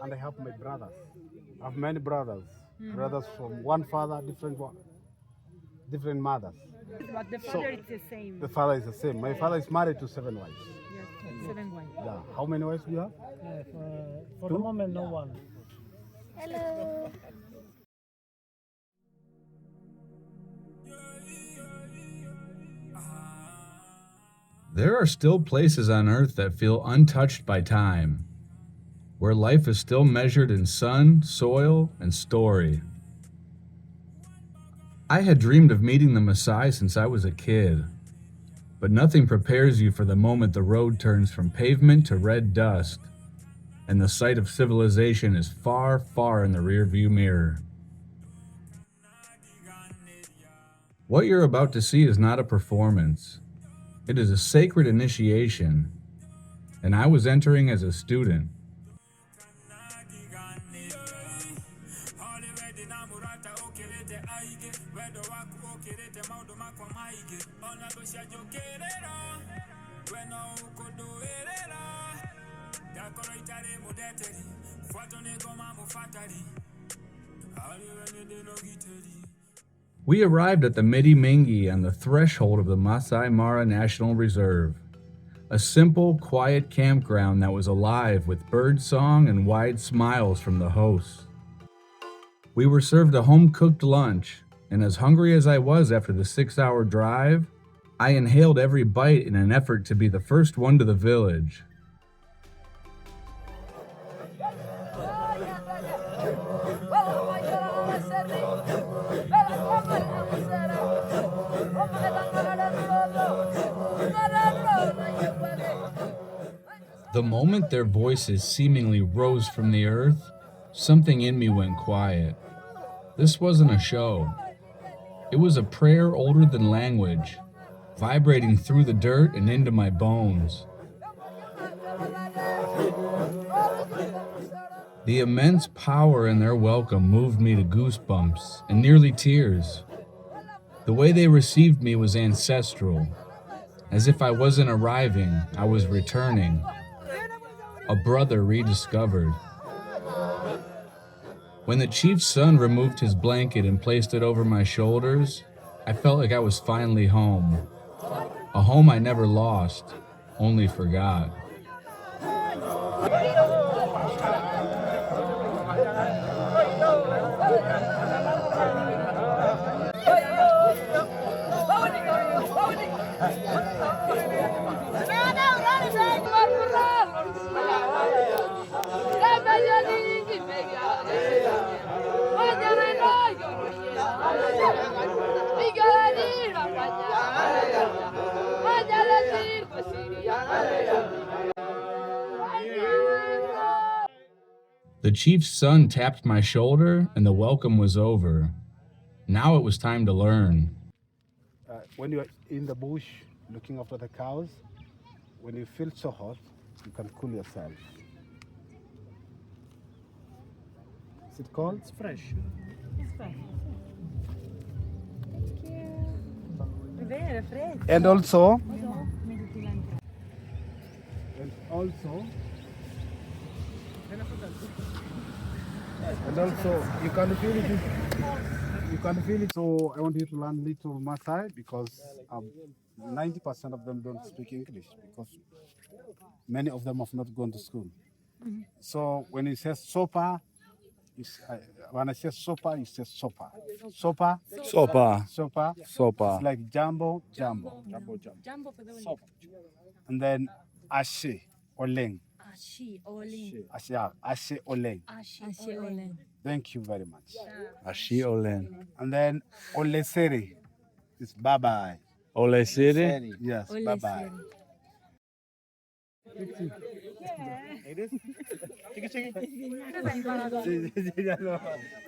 and I have my brothers. I have many brothers. Brothers from one father, different mothers. But the So father is the same. the father is the same. My father is married to 7 wives. Yes, 7 wives. Yeah. How many wives do you have? For the moment, no one. Hello. There are still places on Earth that feel untouched by time, where life is still measured in sun, soil, and story. I had dreamed of meeting the Maasai since I was a kid, but nothing prepares you for the moment the road turns from pavement to red dust, and the sight of civilization is far, far in the rearview mirror. What you're about to see is not a performance. It is a sacred initiation, and I was entering as a student. We arrived at the Midi Mingi on the threshold of the Maasai Mara National Reserve, a simple, quiet campground that was alive with birdsong and wide smiles from the hosts. We were served a home-cooked lunch, and as hungry as I was after the 6-hour drive, I inhaled every bite in an effort to be the first one to the village. The moment their voices seemingly rose from the earth, something in me went quiet. This wasn't a show. It was a prayer older than language, vibrating through the dirt and into my bones. The immense power in their welcome moved me to goosebumps and nearly tears. The way they received me was ancestral. As if I wasn't arriving, I was returning. A brother rediscovered. When the chief's son removed his blanket and placed it over my shoulders, I felt like I was finally home. A home I never lost, only forgot. The chief's son tapped my shoulder and the welcome was over. Now it was time to learn. When you're in the bush looking after the cows, when you feel so hot, you can cool yourself. Is it cold? It's fresh. It's fine. Thank you. È vero, è freddo. And also, you can feel it. You can feel it. So I want you to learn little Maasai because 90% of them don't speak English because many of them have not gone to school. So when it says sopa, when I say sopa, you say sopa. Sopa. Sopa. Sopa. Sopa. It's like jumbo. Sopa. And then ashe, oleng. Ashe, Olin. Ashe, oleng. Ashe, Olin. Thank you very much. Ashi Olen. And then oleseri is bye-bye. Ole City? Yes, Oleseri. bye-bye.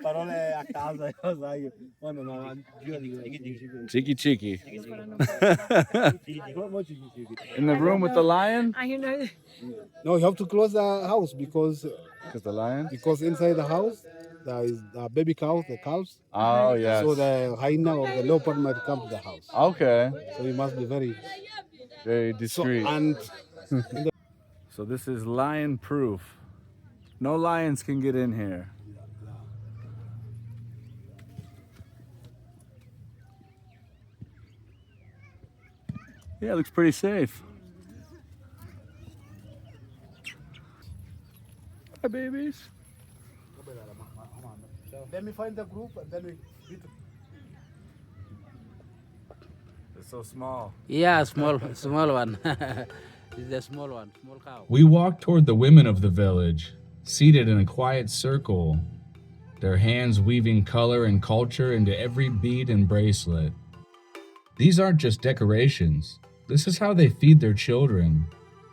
Parole a casa, sai, quando non Cheeky cheeky. In the room with the lion? I know. No, you have to close the house because The lion? inside the house there is the baby cows, the calves. Oh, yes. So the hyena or the leopard might come to the house. Okay. So you must be very Very so discreet. and So this is lion proof. No lions can get in here. Yeah, it looks pretty safe. Hi, babies. Let me find the group and then we beat it. It's so small. Yeah, small one. It's a small one, small cow. We walked toward the women of the village, seated in a quiet circle, their hands weaving color and culture into every bead and bracelet. These aren't just decorations. This is how they feed their children,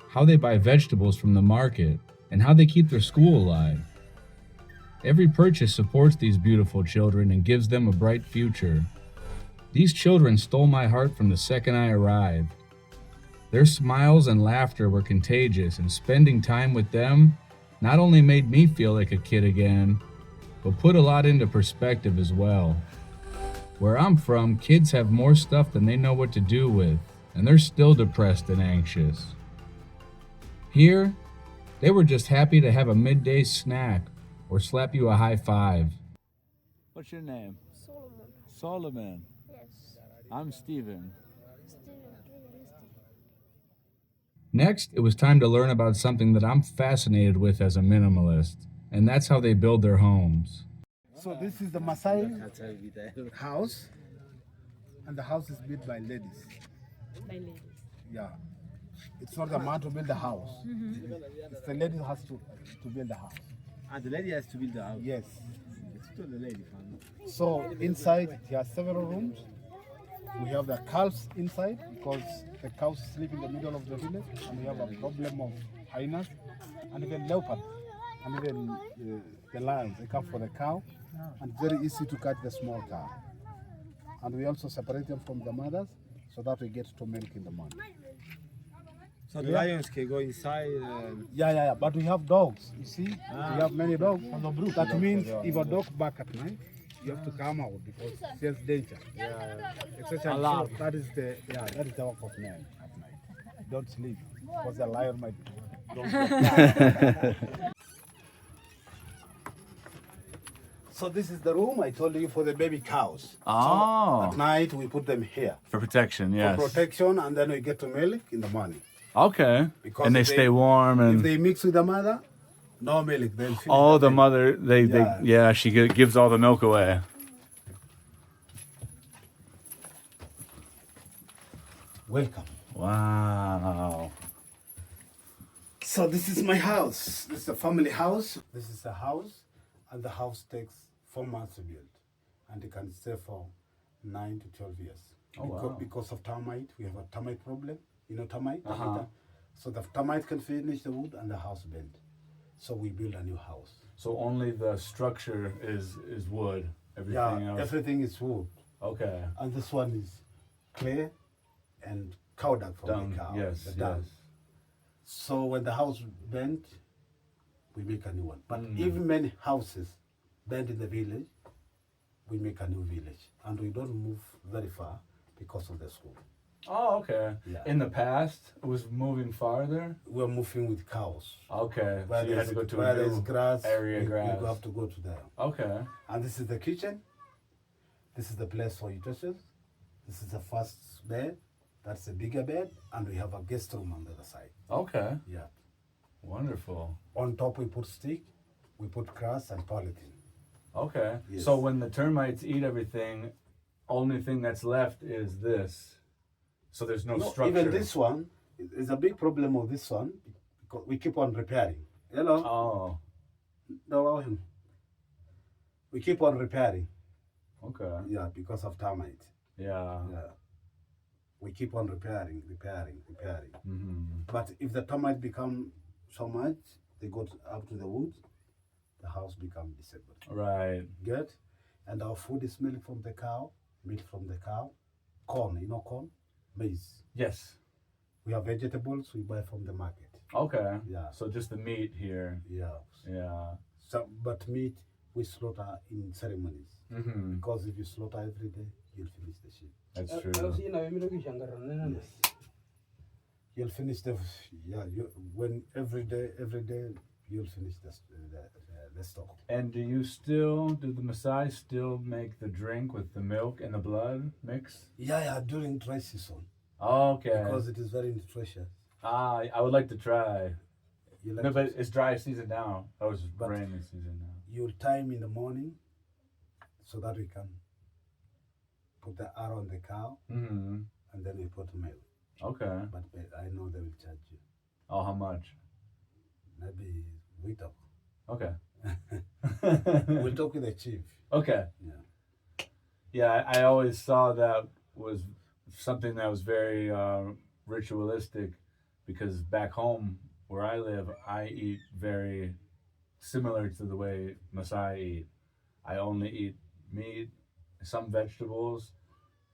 how they buy vegetables from the market, and how they keep their school alive. Every purchase supports these beautiful children and gives them a bright future. These children stole my heart from the second I arrived. Their smiles and laughter were contagious, and spending time with them not only made me feel like a kid again, but put a lot into perspective as well. Where I'm from, kids have more stuff than they know what to do with, and they're still depressed and anxious. Here, they were just happy to have a midday snack or slap you a high five. What's your name? Solomon. Solomon. Yes. I'm Steven. Steven, Next, it was time to learn about something that I'm fascinated with as a minimalist, and that's how they build their homes. So this is the Maasai house, and the house is built by ladies. By ladies. Yeah, it's not the man to build the house. It's the lady who has to build the house. And the lady has to build the house. Yes. It's to the lady, fam. So inside there are several rooms. We have the calves inside because the cows sleep in the middle of the village, and we have a problem of hyenas and even leopard and even the lions. They come for the cow, and it's very easy to catch the small cow. And we also separate them from the mothers so that we get to milk in the morning. So the lions can go inside. Yeah. But we have dogs. You see, we have many dogs. That means if a dog bark at night, you have to come out because there's danger. Especially Alarm. so that is the work of men at night. Don't sleep because the lion might. So this is the room I told you for the baby cows. Oh. So at night we put them here For protection, yes. for protection, and then we get to milk in the morning. Okay. Because And they if stay warm If and they mix with the mother, no milk. They'll finish oh, the milk. mother Yeah. she gives all the milk away. Welcome. Wow. So this is my house. This is a family house. This is a house, and the house takes 4 months to build, and it can stay for 9 to 12 years. Oh, wow. Because of termite, we have a termite problem. You know termite? So the termite can finish the wood and the house bend. So we build a new house. So only the structure is wood. Everything is wood. Okay. And this one is clay and cow dung from Dung, the cow. yes, the dung. yes. So when the house bent, we make a new one. But if many houses bend in the village, we make a new village. And we don't move very far because of the school. Oh, okay. Yeah. In the past, it was moving farther. We're moving with cows. Okay. Where So you had to go to where a there's new grass, area we grass. have to go to there. Okay. And this is the kitchen. This is the place for utensils. This is the first bed. That's a bigger bed. And we have a guest room on the other side. Okay. Yeah. Wonderful. On top we put stick, we put grass and polythene. Okay. Yes. So when the termites eat everything, only thing that's left is this. So there's no structure. Even this one, there's a big problem with this one because we keep on repairing. Hello? Oh. No, we keep on repairing. Okay. Yeah, because of termite. Yeah. Yeah. We keep on repairing. Mm-hmm. But if the termite become so much, they go up to the wood, the house become disabled. Right. Good? And our food is milk from the cow, corn, you know corn? Maize. Yes. We have vegetables we buy from the market. Okay. Yeah. So just the meat here. Yeah. Yeah. So, but meat we slaughter in ceremonies. Mm-hmm. Because if you slaughter every day, you'll finish the sheep. That's true. You'll finish the when every day you'll finish the stock. And do the Maasai still make the drink with the milk and the blood mix? Yeah, during dry season. Okay. Because it is very nutritious. I would like to try. You like No, to- but it's dry season now. Oh, it's But- rainy season now. You'll time in the morning so that we can put the arrow on the cow Mm-hmm. and then we put milk. Okay. But I know they will charge you. Oh, how much? Maybe we talk. Okay. We'll talk with the chief. Okay. Yeah. Yeah, I always saw that was something that was very ritualistic, because back home where I live, I eat very similar to the way Maasai eat. I only eat meat, some vegetables,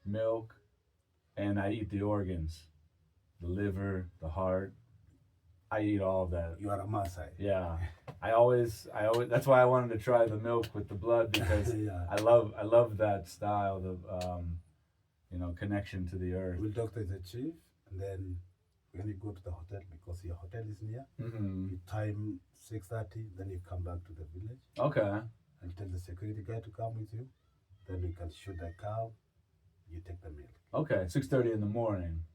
milk, and I eat the organs, the liver, the heart. I eat all of that. You are a Maasai. Yeah, I always. That's why I wanted to try the milk with the blood, because Yeah. I love that style, the connection to the earth. We'll talk to the chief, and then when you go to the hotel, because your hotel is near, Mm-hmm. you time 6:30, then you come back to the village Okay. and tell the security guy to come with you. Then you can shoot the cow, you take the milk. Okay. 6:30 in the morning,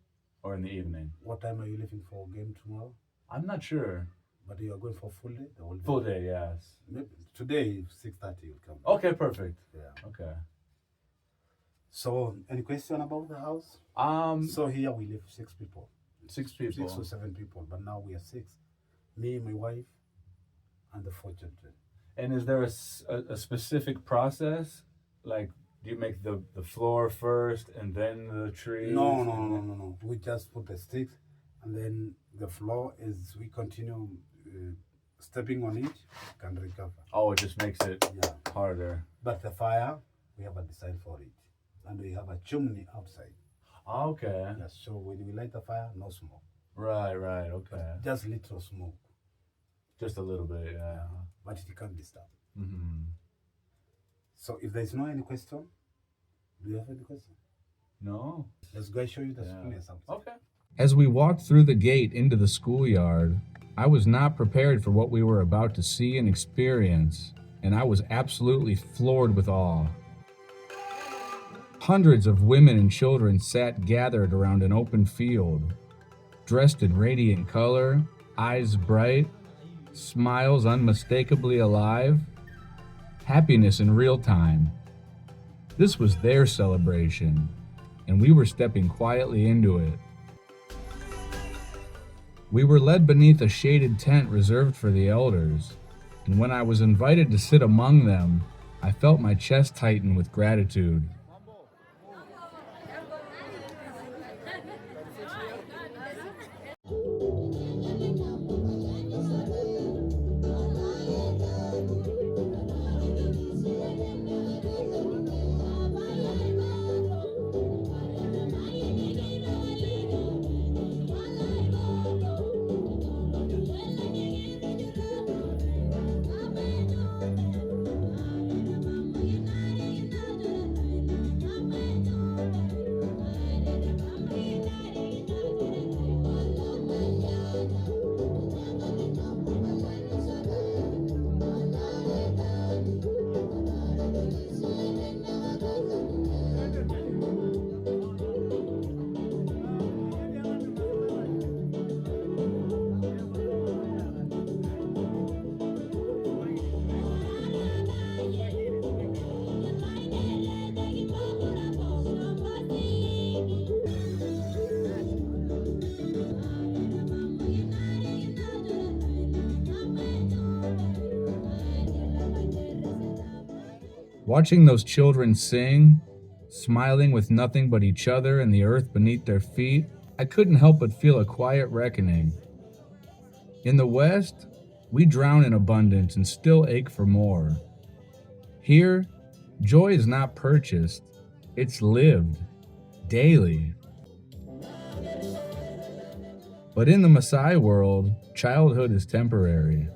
or in the evening. What time are you leaving for game tomorrow? I'm not sure. But you are going for full day? The whole day? Full day, yes. Maybe today, 6:30, you'll come. Okay, perfect. Yeah. Okay. So, any question about the house? Um, So here we live 6 people. 6 people. 6 or 7 people, but now we are 6. Me, my wife, and the 4 children. And is there a specific process? Like, do you make the floor first and then the trees? No. We just put the sticks, and then the floor is, we continue stepping on it, can recover. Oh, it just makes it Yeah. harder. But the fire, we have a design for it. And we have a chimney outside. Okay. Yes, so when we light the fire, no smoke. Right, okay. Just little smoke. Just a little bit, yeah. But it can't disturb. Mm-hmm. So if there's no any question, do you have any question? No? Let's go show you the Yeah. school or something. Okay. As we walked through the gate into the schoolyard, I was not prepared for what we were about to see and experience, and I was absolutely floored with awe. Hundreds of women and children sat gathered around an open field, dressed in radiant color, eyes bright, smiles unmistakably alive, happiness in real time. This was their celebration, and we were stepping quietly into it. We were led beneath a shaded tent reserved for the elders, and when I was invited to sit among them, I felt my chest tighten with gratitude. Watching those children sing, smiling with nothing but each other and the earth beneath their feet, I couldn't help but feel a quiet reckoning. In the West, we drown in abundance and still ache for more. Here, joy is not purchased, it's lived, daily. But in the Maasai world, childhood is temporary,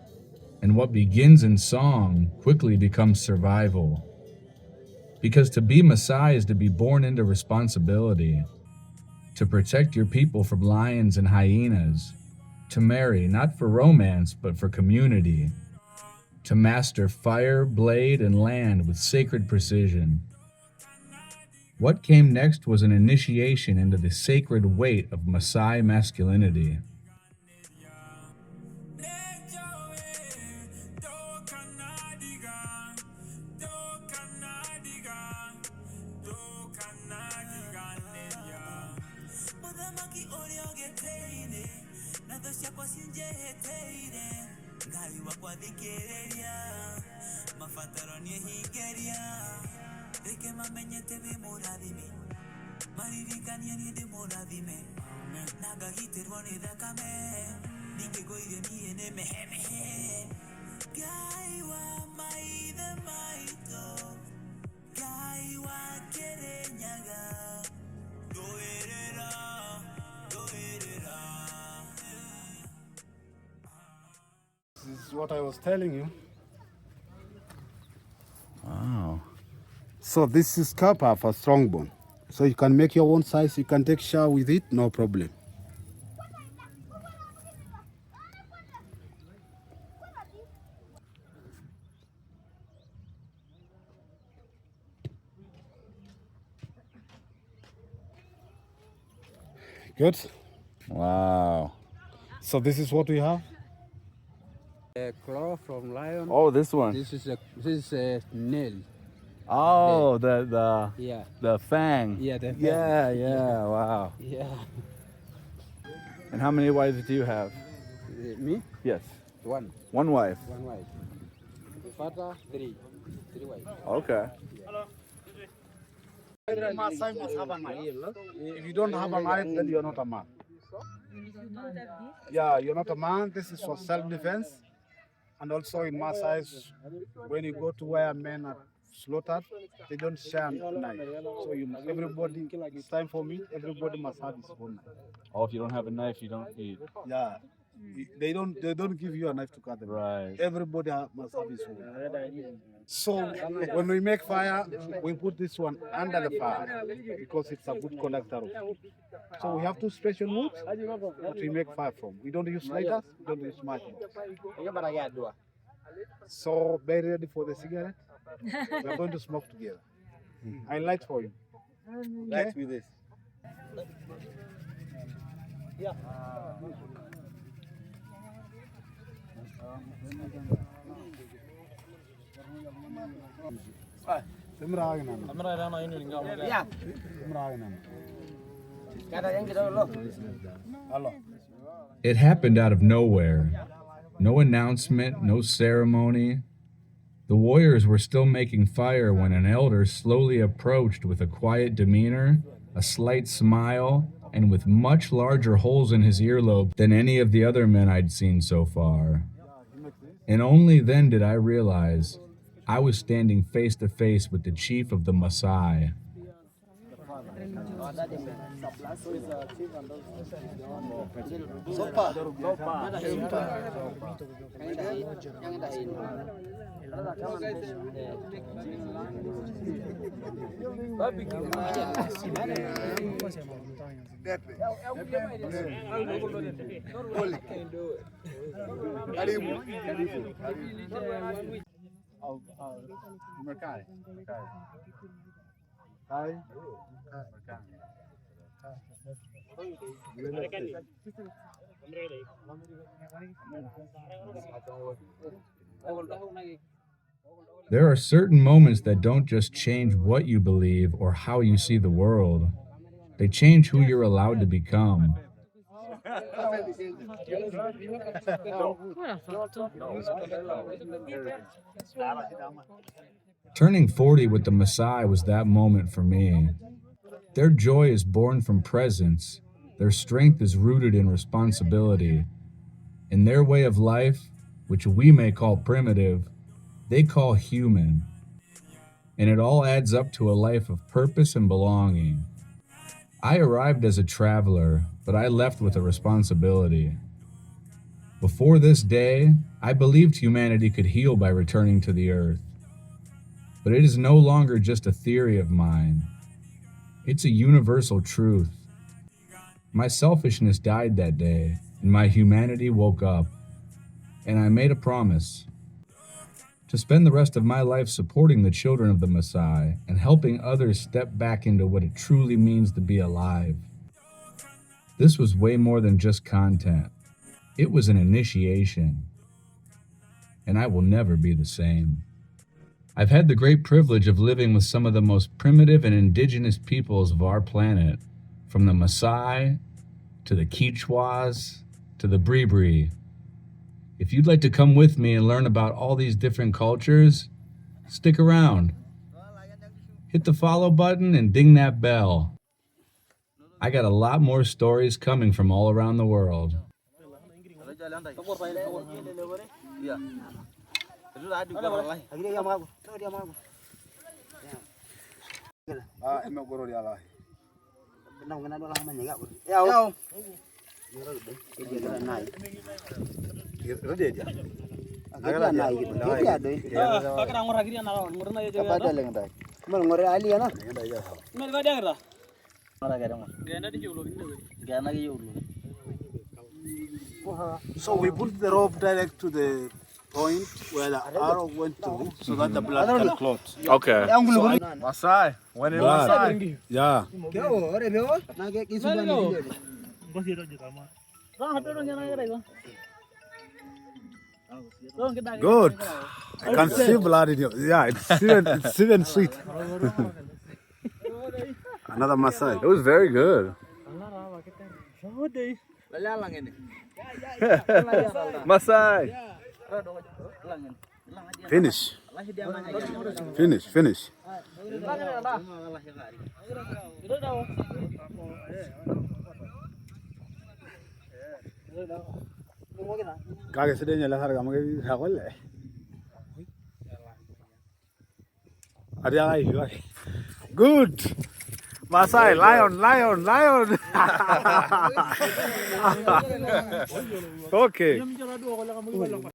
and what begins in song quickly becomes survival. Because to be Maasai is to be born into responsibility, to protect your people from lions and hyenas, To marry, not for romance, but for community. To master fire, blade, and land with sacred precision. What came next was an initiation into the sacred weight of Maasai masculinity. This is what I was telling you. Wow. So this is kappa for strong bone. So you can make your own size. You can take shower with it, no problem. Good. Wow. So this is what we have. A claw from lion. Oh, this one. This is a nail. Oh, Yeah. the fang. Yeah, the fang. Yeah. Wow. Yeah. And how many wives do you have? Me? Yes. One. One wife. One wife. Father, three. Three wives. Okay. Every Maasai must have a knife. If you don't have a knife, then you're not a man. Yeah, you're not a man. This is for self-defense. And also in Maasai, when you go to where men are slaughtered, they don't share a knife. So everybody, it's time for me, everybody must have his own knife. Oh, if you don't have a knife, you don't eat. Yeah. They don't give you a knife to cut them. Right. Everybody must have his own. So when we make fire, we put this one under the fire because it's a good conductor. So we have two special woods that we make fire from. We don't use lighters, we don't use matches. So be ready for the cigarette. We are going to smoke together. I light for you. Light with this. It happened out of nowhere. No announcement, no ceremony. The warriors were still making fire when an elder slowly approached with a quiet demeanor, a slight smile, and with much larger holes in his earlobe than any of the other men I'd seen so far. And only then did I realize I was standing face to face with the chief of the Maasai. There are certain moments that don't just change what you believe or how you see the world. They change who you're allowed to become. Turning 40 with the Maasai was that moment for me. Their joy is born from presence. Their strength is rooted in responsibility. In their way of life, which we may call primitive, they call human. And it all adds up to a life of purpose and belonging. I arrived as a traveler, but I left with a responsibility. Before this day, I believed humanity could heal by returning to the earth. But it is no longer just a theory of mine. It's a universal truth. My selfishness died that day, and my humanity woke up. And I made a promise to spend the rest of my life supporting the children of the Maasai and helping others step back into what it truly means to be alive. This was way more than just content. It was an initiation. And I will never be the same. I've had the great privilege of living with some of the most primitive and indigenous peoples of our planet, from the Maasai to the Quichuas to the Bribri. If you'd like to come with me and learn about all these different cultures, stick around. Hit the follow button and ding that bell. I got a lot more stories coming from all around the world. So we put the rope direct to the point where the arrow went through so that the blood can clot. Okay. Maasai. When in Maasai. Yeah. Good. I can see blood in you. Yeah, it's even sweet. Another Maasai. It was very good. Maasai. Finish. Finish. Kage sedenya la harga mage hagolle. Ada ai. Good. Maasai, lion. Okay.